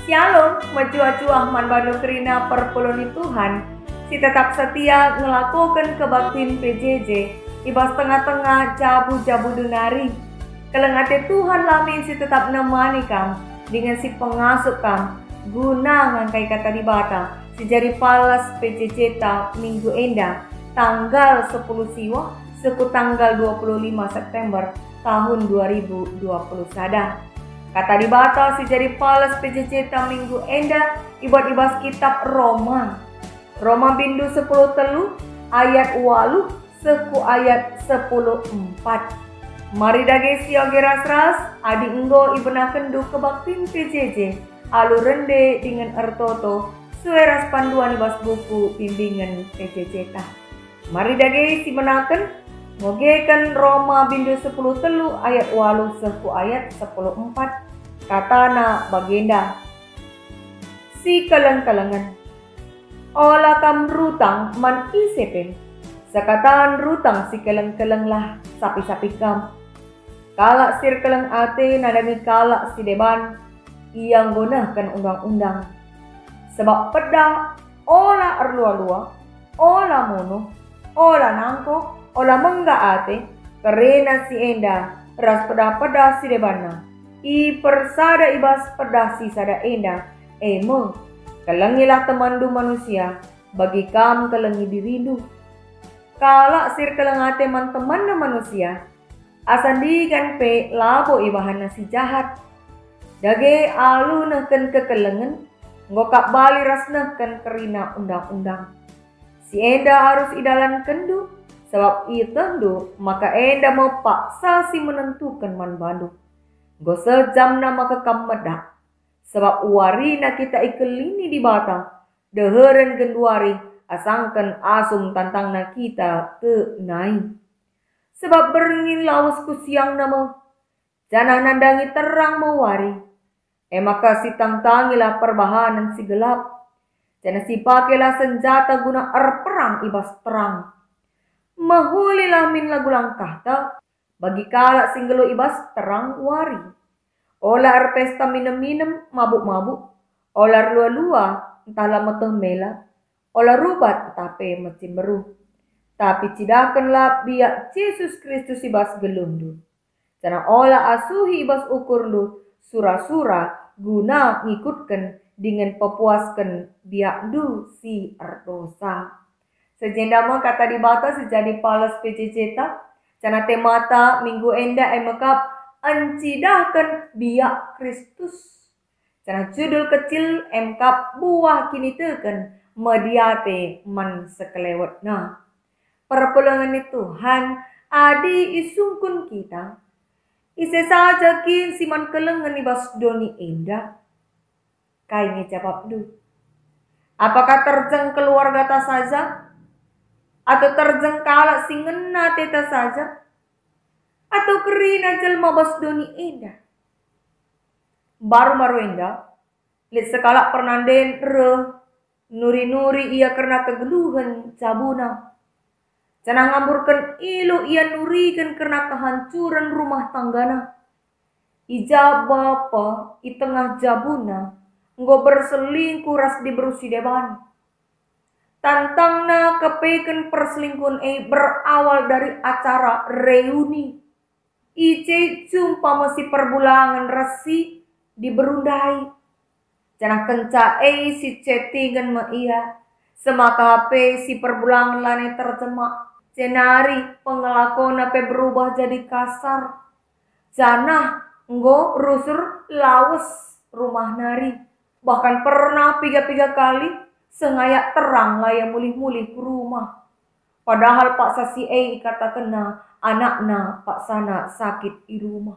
Shalom, majuah-juah man banu kerina perpuloni Tuhan, si tetap setia ngelakukan kebaktin PJJ, ibas tengah-tengah jabu-jabu denari. Kelengate Tuhan lamin si tetap nemani kam, dengan si pengasuh kam, guna ngangkai kata di bata, si jari palas PJJ ta minggu enda, tanggal 10 siwa, seku tanggal 25 September tahun 2020 sada. Kata di bata si jari palas PJJ ta minggu enda ibas kitab Roma bindu 10 telu ayat 8 seku ayat 10:4. Mari dage sioge ras adi enggo ibena kendu kebaktin PJJ alu rende dengan ertoto sueras panduan ibas buku bimbingan PJJ ta. Mari dage si menaken ngogekan Roma bindu 10 telu ayat 8 seku ayat 10:4. Katana bagenda si kaleng-kalengan ola kam rutang man isepeng sakatan rutang si keleng-keleng lah sapi-sapi kam kalak sir keleng ate nadami kalak si deban yang gunahkan undang-undang sebab peda ola erlua-lua ola mono ola nangko ola mengga ate karena si enda ras peda si debana I persada ibas peda si sada enda emang kelengilah temandu manusia bagi kam kelengi dirindu kalak sir kelengate man temandu manusia asandigan pe labo ibahana si jahat dage alu neken kekelengen ngokak bali ras neken kerina undang-undang si enda harus idalan kendu sebab i tendu maka enda mau paksa si menentukan man bandu gosel jam nama kekam medak sebab warina kita ikelini di bata deheren genduari asangkan asum tantangna kita ke nai sebab berengin lawas ku siang nama janah nandangi terang mewari maka si tangtangilah perbahanan si gelap janah si pakelah senjata guna perang ibas terang mahulilah min lagu langkah ta bagi kalak singgelo ibas terang wari olah pesta minum-minum mabuk-mabuk olah lua-lua entahlah meteh mela olah rubat tapi mesti meruh tapi cidakanlah biak Yesus Kristus ibas gelundu karena olah asuhi ibas ukur lu sura-sura guna ngikutkan dengan pepuaskan biak du si erdosa sejendama kata di bata sejadi palas PJJ ta cana temata minggu enda emekap ancidahkan biak Kristus. Cana judul kecil emkap buah kini teken mediate man sekelewat na. Perpulungan Tuhan adi isungkun kita. Ise saja kin siman kelengan ibas doni enda. Kayaknya jawab du. Apakah terjeng keluarga ta saja? Atau terjeng kalak singena teta saja? Atau kerina jelma bas doni enda. Baru enda, lihat sekalak pernanden nuri-nuri ia karena kegeluhan cabuna. Cana ngamburkan ilu ia nurikan karena kehancuran rumah tanggana. Ija bapa i tengah jabuna, nggo berselingkuh ras di berusi deban. Tantangna kepeken perselingkuhan berawal dari acara reuni. Ice jumpa masih perbulangan resi di berundai. Janah kenca si chattingan ma iya. Semaka HP si perbulangan lane terjemak. Cenari pengelakon pe berubah jadi kasar. Janah nggo rusur lawas rumah nari. Bahkan pernah 3 kali sengayak terang laya mulih-mulih ke rumah. Padahal Pak Sasi kata kena anakna Pak Sana sakit di rumah.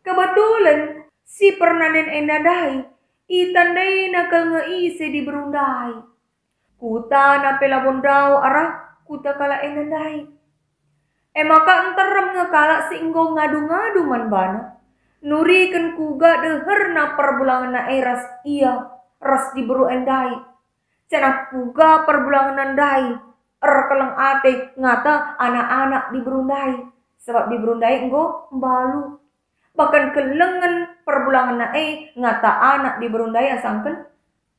Kebetulan si pernaden endadai itandai nakal ngeise di berundai. Kuta na pelabondau arah kuta kala endadai. Maka enterem ngekala si inggo ngadu-ngadu man bana. Nurikan kuga deherna perbulangan na ras iya ras di beru endai. Cana kuga perbulangan endai. Keleng ate ngata anak-anak di berundai sebab di berundai enggo balu bahkan kelengan perbulangan perpulangan na ngata anak di berundai asangken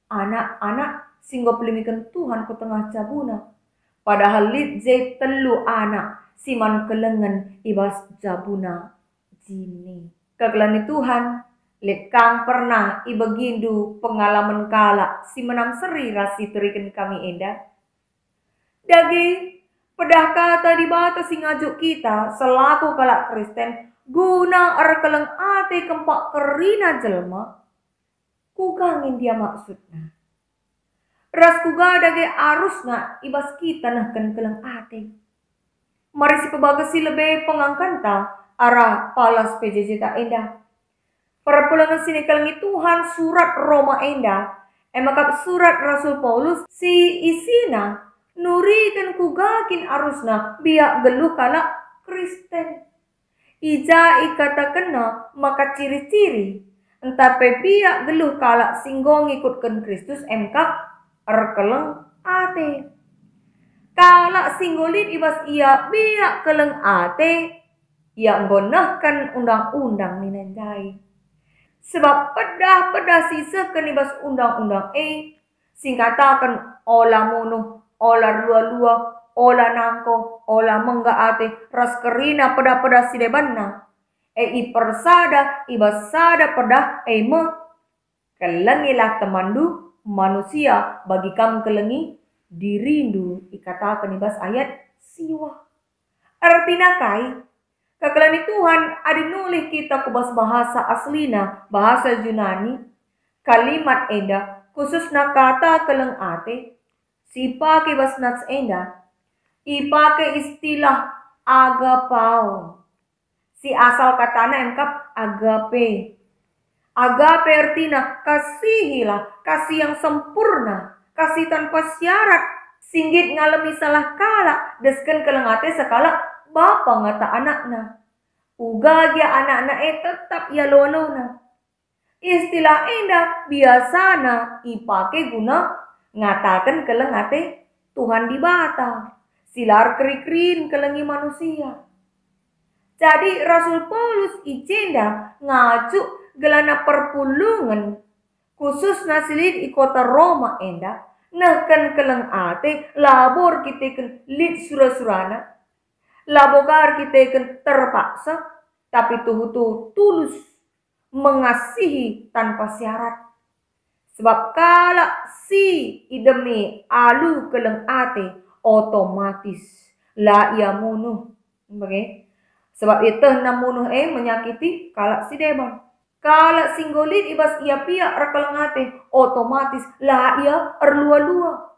anak-anak singgo pelimikan Tuhan ke tengah cabuna. Padahal lit je telu anak siman kelengen ibas jabuna jini. Kegelani Tuhan, lit kang pernah ibegindu pengalaman kala si menam seri rasi teriken kami enda. Dagi pedah kata di bata sing ngajuk kita selaku kalak Kristen guna keleng ate kempak kerina jelma. Kugangin dia maksudnya. Ras kuga dage arus nga ibas kita nah kan keleng ate. Mari si pebagasi lebih pengangkanta arah palas PJJ tak endah. Perpulangan sini kelengi Tuhan surat Roma endah. Emakap surat Rasul Paulus si isina nurikan kugakin arusna biak geluh kala Kristen. Ija ikata kena maka ciri-ciri entah biak geluh kala singgong ikutkan Kristus emkap erkeleng ate. Kala singgolit ibas ia biak keleng ate ia ngonahkan undang-undang ninenjai. Sebab pedah sisa kenibas undang-undang singkatakan olah munuh, olah lua-lua, olah nangko, olah mengga ate ras kerina pedah si debanna. Ipersada ibas sada pedah kelengilah temandu manusia bagi kam kelengi dirindu ikatakan ibas ayat siwa. Artina kai kekelani Tuhan adi nulih kita kubas bahasa aslina, bahasa Yunani, kalimat enda khususna kata keleng ate, si pake bas nats enda, ipake istilah agapao. Si asal katana engkap agape. Agape artinya kasihilah, kasih yang sempurna, kasih tanpa syarat, singgit ngalami salah kala, desken keleng ate sekala bapa ngata anakna. Uga dia anak-anak tetap ya lolona. Istilah indah biasana ipake guna ngatakan keleng ate Tuhan di bata. Silar kerikrin kelengi manusia. Jadi Rasul Paulus ijenda ngajuk gelana perpulungan khusus nasilid di kota Roma enda nahkan keleng ate labor kita ken lid surah-surana. Labogar kita kan terpaksa, tapi tuh tulus mengasihi tanpa syarat. Sebab kala si idemi alu keleng ate otomatis la ia munuh. Okay? Sebab itu namunuh menyakiti kala si deban. Kala singgolit ibas ia pia rekeleng ate otomatis la ia erlua-lua.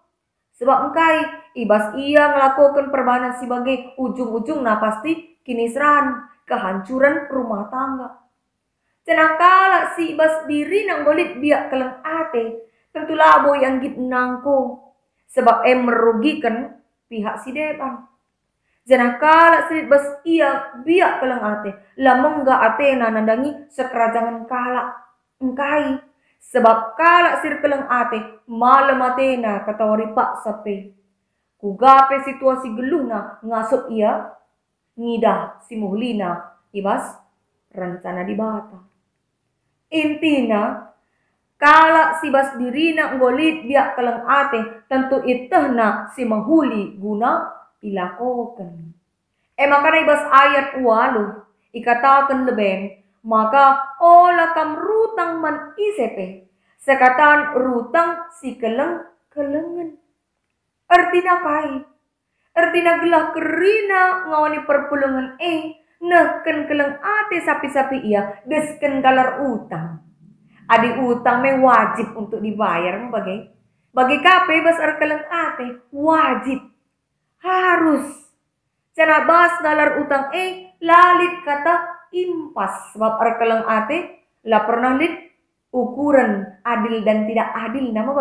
Sebab engkai ibas ia melakukan perbanan sebagai ujung-ujung pasti kinisran, kehancuran rumah tangga. Cenakala si ibas diri nang golit biak keleng ate, tentu labo yang git nangko. Sebab merugikan pihak si depan. Cenakala si ibas ia biak keleng ate, lamengga atena nandangi sekerajangan kala. Engkai sebab kala sir keleng ate malam atena katawari pak sape. Kugape situasi geluhna ngasup ia ngidah si muhlina ibas rencana di bata. Intina kala si bas dirina ngolit biak keleng ate tentu itehna si menghuli guna ilakoken. Makana ibas ayat walu ikatakan lebeng maka olah kam rutang man isepe. Sekatan rutang si kelengen. Artina kai. Artina gelah kerina ngawani perpulungan neken keleng ate sapi-sapi ia desken galar utang. Adi utang wajib untuk dibayar bagi kape bas keleng ate wajib. Harus. Cana bas galar utang lalit kata impas sebab keleng ate la pernah lit ukuran adil dan tidak adil nama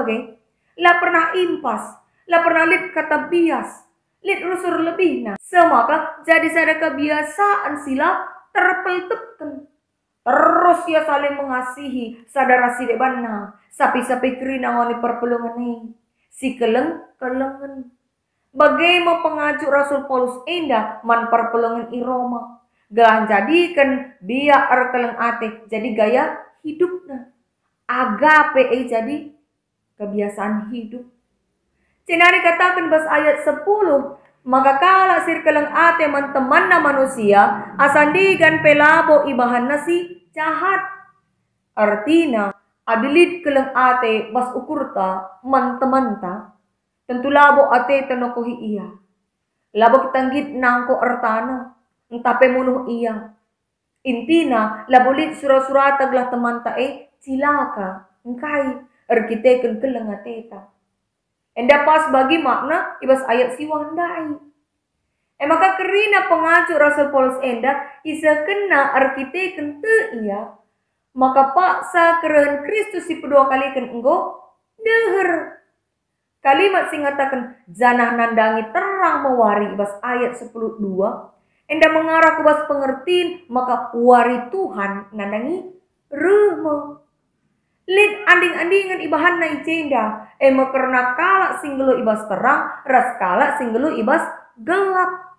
la pernah impas la pernah lit kata bias lit rusur lebihna semaka jadi sada kebiasaan sila terpeltepkan terus ya saling mengasihi sadara si debanna sapi-sapi kerina ngoni perpulungan si kelengen bagaimana pengajuk Rasul Paulus indah man perpulungan i Roma. Gahan jadikan biak keleng ate jadi gaya hidupna. Agape jadi kebiasaan hidup. Cenari katakan bas ayat 10. Maka kala sirkeleng ate man-teman na manusia asandigan pelabo ibahan nasi jahat. Artina adilit keleng ate bas ukurta man-teman ta. Tentu labo ate tanokohi iya. Labo kitanggit nangko artana. Entape munuh iya. Intina labolit surat-surat taglah teman tae cilaka. Engkai erkiteken keleng ateta. Enda pas bagi makna ibas ayat siwandai. Maka kerina pengacu Rasul Paulus enda isa kena arkiteken te iya. Maka paksa keren Kristus si kedua kali kan enggo deher. Kalimat singatakan janah nandangi terang mewari ibas ayat 10:2. Enda mengarah ke bas pengertiin maka wari Tuhan nandangi remo. Lid anding-andingan ibahan na icenda. Karena kala singgelu ibas terang, ras kala singgelu ibas gelap.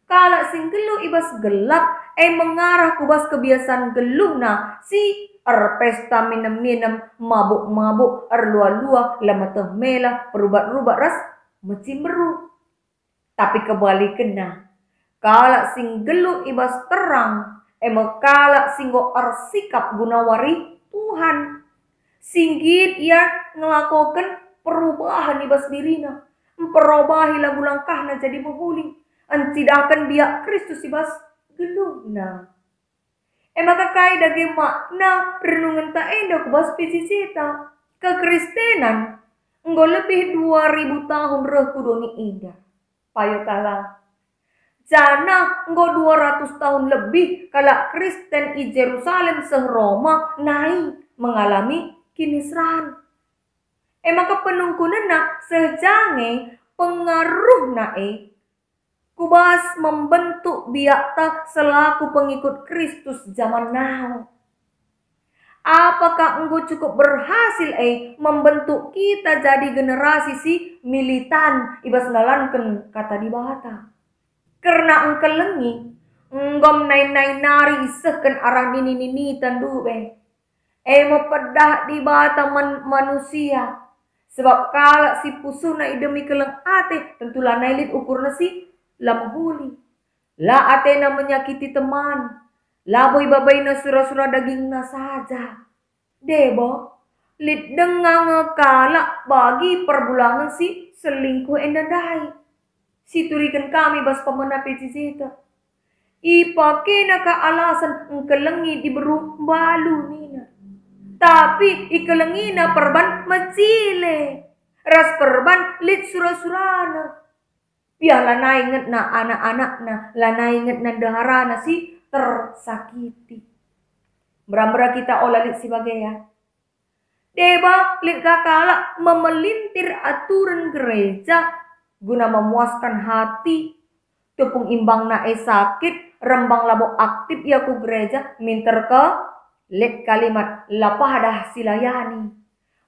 Kala singgelu ibas gelap, mengarah kubas kebiasaan geluh na si pesta minum-minum, mabuk-mabuk, lua-lua, lamateh melah, perubat-rubat ras, mecimberu. Tapi kebalikannya, kala singgelu ibas terang, kala singgo arsikap gunawari Tuhan. Singgit ia ngelakukan perubahan ibas dirina. Memperubahi lagu langkahna jadi menghuli. Tidak biak Kristus ibas gelungna. Maka kai dagi makna renungan tak enda kubas pisisita. Kekristenan enggo lebih 2000 tahun reh kudoni indah. Payo kala. Jana enggo 200 tahun lebih kala Kristen i Jerusalem seh Roma naik mengalami kinisran. Maka penungkunan nak sejange pengaruh nae kubas membentuk biakta selaku pengikut Kristus zaman now. Apakah engkau cukup berhasil membentuk kita jadi generasi si militan ibas nalanken kata di bata. Karena engkau lengi enggom nai nari isehken arah nini tandu mau pedah di bata manusia. Sebab kala si pusuna demi keleng ate tentulah nailit ukurna si lamhuli. La ate na menyakiti teman. Laboy babay na sura-sura daging na saja. Debo, lit dengang kala bagi perbulangan si selingkuh endandai. Si turikan kami bas pemena pecizita. Ipake na ka alasan engkelengi diberu balu nina. Tapi ikelengina perban macile. Ras perban lit sura-surana. Biar lana inget na anak-anakna. Lana inget na daharana si tersakiti. Beramra kita olah lit sebagai ya. Deba lit kakala memelintir aturan gereja. Guna memuaskan hati. Tepung imbang na sakit. Rembang labo aktif ya ku gereja. Minter ke. Let kalimat lapadah silayani.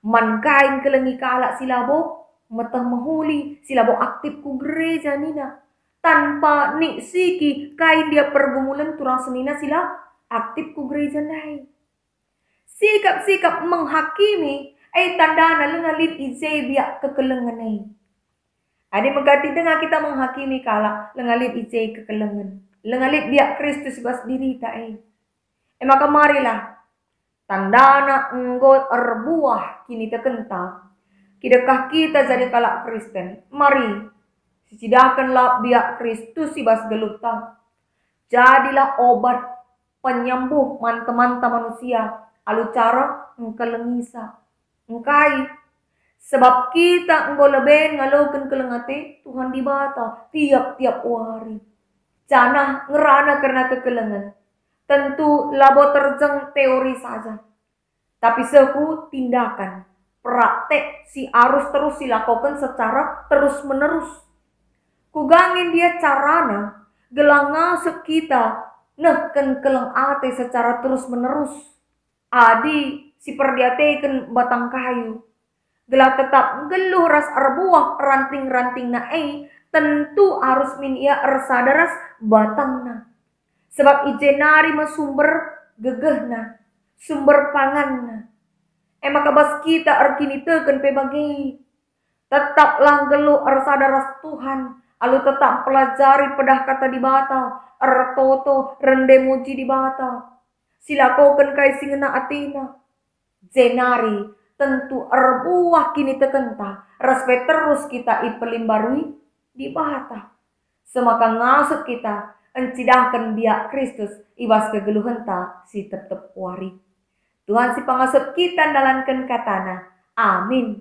Mankain kelengi kalak silabo. Metah mahuli silabo aktif ku gereja nina. Tanpa nik siki kain dia pergumulan turang senina sila aktif ku gereja nai. Sikap-sikap menghakimi. Tandana lengalit izay biak kekelengan nai. Adi mengganti dengan kita menghakimi kalak lengalit izay kekelengan. Lengalit biak Kristus bas diri ta maka marilah. Tandana enggo erbuah kini tekenta. Kidakah kita jadi kalak Kristen? Mari. Sisidakanlah biak Kristus si bas geluta. Jadilah obat penyembuh manta-manta manusia. Alu cara engkelengisa. Engkai. Sebab kita enggo leben ngaloken kelengate Tuhan dibata tiap-tiap hari. Janah ngerana karena kekelengan. Tentu labo terjeng teori saja. Tapi seku tindakan. Praktek si harus terus dilakukan secara terus menerus. Kugangin dia carana. Gelang ngasuk kita. Neken keleng ate secara terus menerus. Adi si perdiateken batang kayu. Gelah tetap geluh ras arbuah ranting-ranting na tentu harus minia ersadaras batang na. Sebab ijenari mesumber gegehna. sumber pangan. Emang kabas kita arkini teken pe bagi. Tetaplah gelu sadaras Tuhan. Alu tetap pelajari pedah kata di bata. Toto rende muji di bata. Silakoken kai singena atina. Zenari tentu buah kini tekenta. Respect terus kita ipelimbarui di bata. Semaka ngasut kita. Encidahkan biak Kristus. Ibas kegeluhenta si tetep wari. Tuhan si pangasut kita dalankan katana. Amin.